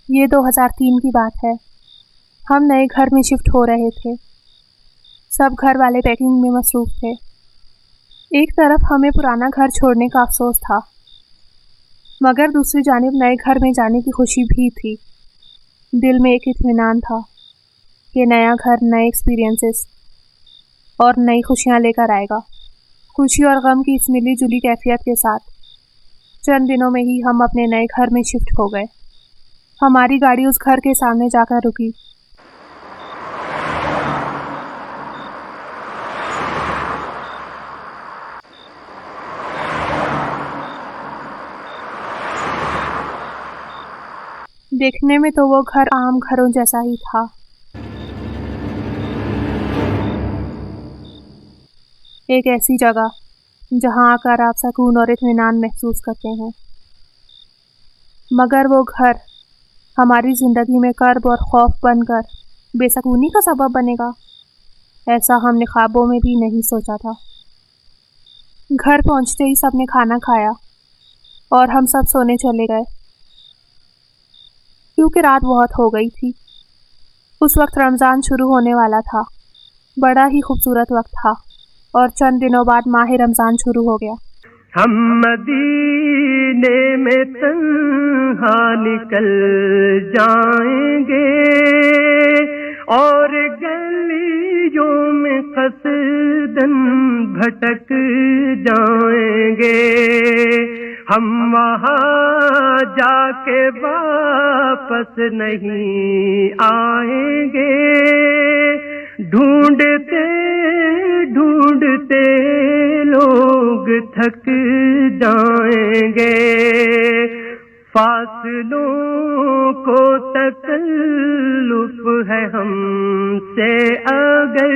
یہ 2003 کی بات ہے۔ ہم نئے گھر میں شفٹ ہو رہے تھے۔ سب گھر والے پیکنگ میں مصروف تھے۔ ایک طرف ہمیں پرانا گھر چھوڑنے کا افسوس تھا، مگر دوسری جانب نئے گھر میں جانے کی خوشی بھی تھی۔ دل میں ایک اطمینان تھا کہ نیا گھر نئے ایکسپیرینسز اور نئی خوشیاں لے کر آئے گا۔ خوشی اور غم کی اس ملی جلی کیفیت کے ساتھ چند دنوں میں ہی ہم اپنے نئے گھر میں شفٹ ہو گئے۔ ہماری گاڑی اس گھر کے سامنے جا کر رکی۔ دیکھنے میں تو وہ گھر عام گھروں جیسا ہی تھا۔ ایک ایسی جگہ جہاں آ کر آپ سکون اور اطمینان محسوس کرتے ہیں، مگر وہ گھر ہماری زندگی میں کرب اور خوف بن کر بے سکونی کا سبب بنے گا، ایسا ہم نے خوابوں میں بھی نہیں سوچا تھا۔ گھر پہنچتے ہی سب نے کھانا کھایا اور ہم سب سونے چلے گئے، کیونکہ رات بہت ہو گئی تھی۔ اس وقت رمضان شروع ہونے والا تھا۔ بڑا ہی خوبصورت وقت تھا اور چند دنوں بعد ماہ رمضان شروع ہو گیا۔ ہم مدینے میں تنہا نکل جائیں گے اور گلیوں میں قصداً بھٹک جائیں گے۔ ہم وہاں جا کے واپس نہیں آئیں گے، ڈھونڈتے ڈھونڈتے لوگ تھک جائیں گے۔ فاصلوں کو تکلف ہے ہم سے اگر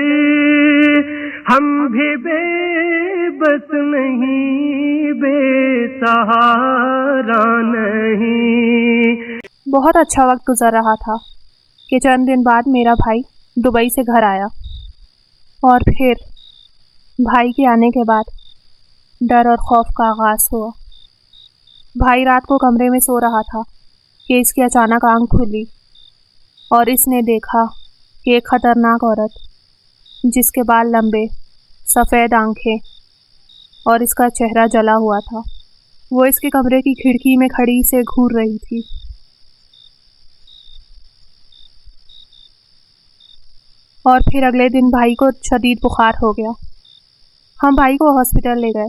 ہم بھی بے بس نہیں، بے سہارا نہیں۔ بہت اچھا وقت گزر رہا تھا کہ چند دن بعد میرا بھائی دبئی سے گھر آیا، اور پھر بھائی کے آنے کے بعد ڈر اور خوف کا آغاز ہوا۔ بھائی رات کو کمرے میں سو رہا تھا کہ اس کی اچانک آنکھ کھلی اور اس نے دیکھا کہ ایک خطرناک عورت جس کے بال لمبے، سفید آنکھیں اور اس کا چہرہ جلا ہوا تھا، وہ اس کے کمرے کی کھڑکی میں کھڑی سے گھور رہی تھی۔ اور پھر اگلے دن بھائی کو شدید بخار ہو گیا۔ ہم بھائی کو ہاسپٹل لے گئے۔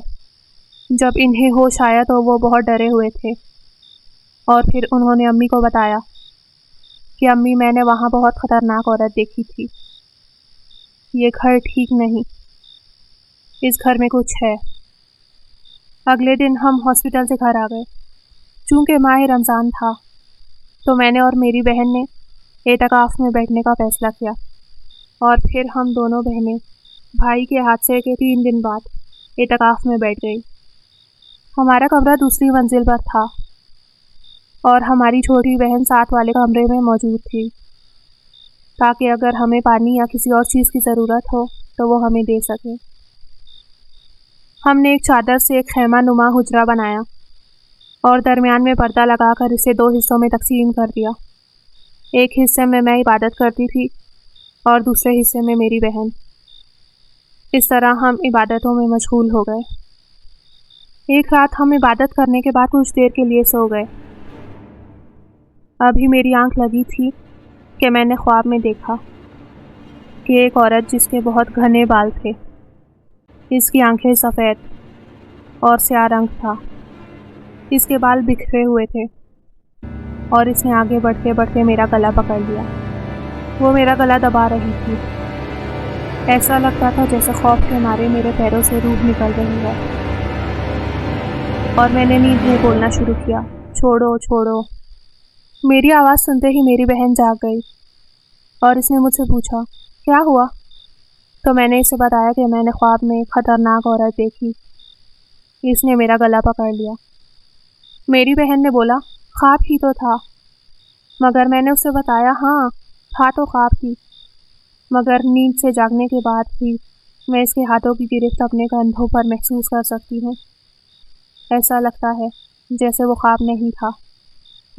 جب انہیں ہوش آیا تو وہ بہت ڈرے ہوئے تھے، اور پھر انہوں نے امی کو بتایا کہ امی، میں نے وہاں بہت خطرناک عورت دیکھی تھی، یہ گھر ٹھیک نہیں، اس گھر میں کچھ ہے۔ اگلے دن ہم ہاسپٹل سے گھر آ گئے۔ چونکہ ماہ رمضان تھا تو میں نے اور میری بہن نے اعتکاف میں بیٹھنے کا فیصلہ کیا، اور پھر ہم دونوں بہنیں بھائی کے حادثے کے 3 دن بعد اعتکاف میں بیٹھ گئی۔ ہمارا کمرہ دوسری منزل پر تھا اور ہماری چھوٹی بہن ساتھ والے کمرے میں موجود تھی، تاکہ اگر ہمیں پانی یا کسی اور چیز کی ضرورت ہو تو وہ ہمیں دے سکے۔ ہم نے ایک چادر سے ایک خیمہ نما حجرہ بنایا اور درمیان میں پردہ لگا کر اسے 2 حصوں میں تقسیم کر دیا۔ ایک حصے میں عبادت کرتی تھی اور دوسرے حصے میں میری بہن۔ اس طرح ہم عبادتوں میں مشغول ہو گئے۔ ایک رات ہم عبادت کرنے کے بعد کچھ دیر کے لیے سو گئے۔ ابھی میری آنکھ لگی تھی کہ میں نے خواب میں دیکھا کہ ایک عورت جس کے بہت گھنے بال تھے، اس کی آنکھیں سفید اور سیاہ رنگ تھا، اس کے بال بکھرے ہوئے تھے، اور اس نے آگے بڑھتے بڑھتے میرا گلا پکڑ لیا۔ وہ میرا گلا دبا رہی تھی۔ ایسا لگتا تھا جیسے خوف کے مارے میرے پیروں سے روح نکل رہی ہے، اور میں نے نیند میں بولنا شروع کیا، چھوڑو چھوڑو۔ میری آواز سنتے ہی میری بہن جاگ گئی اور اس نے مجھ سے پوچھا، کیا ہوا؟ تو میں نے اسے بتایا کہ میں نے خواب میں ایک خطرناک عورت دیکھی، اس نے میرا گلا پکڑ لیا۔ میری بہن نے بولا، خواب ہی تو تھا۔ مگر میں نے اسے بتایا، ہاں تھا تو خواب ہی، مگر نیند سے جاگنے کے بعد بھی میں اس کے ہاتھوں کی گرفت اپنے کندھوں پر محسوس کر سکتی ہوں۔ ایسا لگتا ہے جیسے وہ خواب نہیں تھا،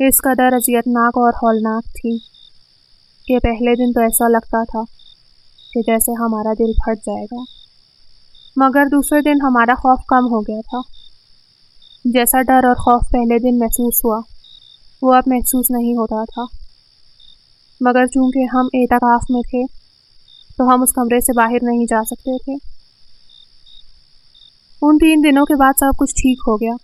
اس قدر اذیتناک اور ہولناک تھی کہ پہلے دن تو ایسا لگتا تھا کہ جیسے ہمارا دل پھٹ جائے گا، مگر دوسرے دن ہمارا خوف کم ہو گیا تھا۔ جیسا ڈر اور خوف پہلے دن محسوس ہوا وہ اب محسوس نہیں ہوتا تھا، مگر چونکہ ہم اعتکاف میں تھے تو ہم اس کمرے سے باہر نہیں جا سکتے تھے۔ ان 3 دنوں کے بعد سب کچھ ٹھیک ہو گیا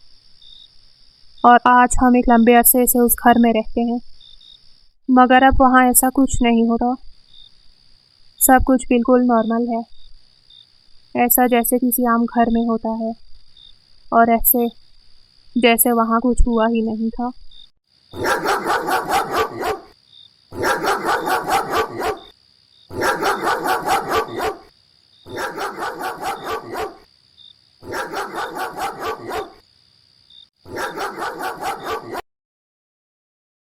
اور آج ہم ایک لمبے عرصے سے اس گھر میں رہتے ہیں، مگر اب وہاں ایسا کچھ نہیں ہوتا، سب کچھ بالکل نارمل ہے، ایسا جیسے کسی عام گھر میں ہوتا ہے، اور ایسے جیسے وہاں کچھ ہوا ہی نہیں تھا۔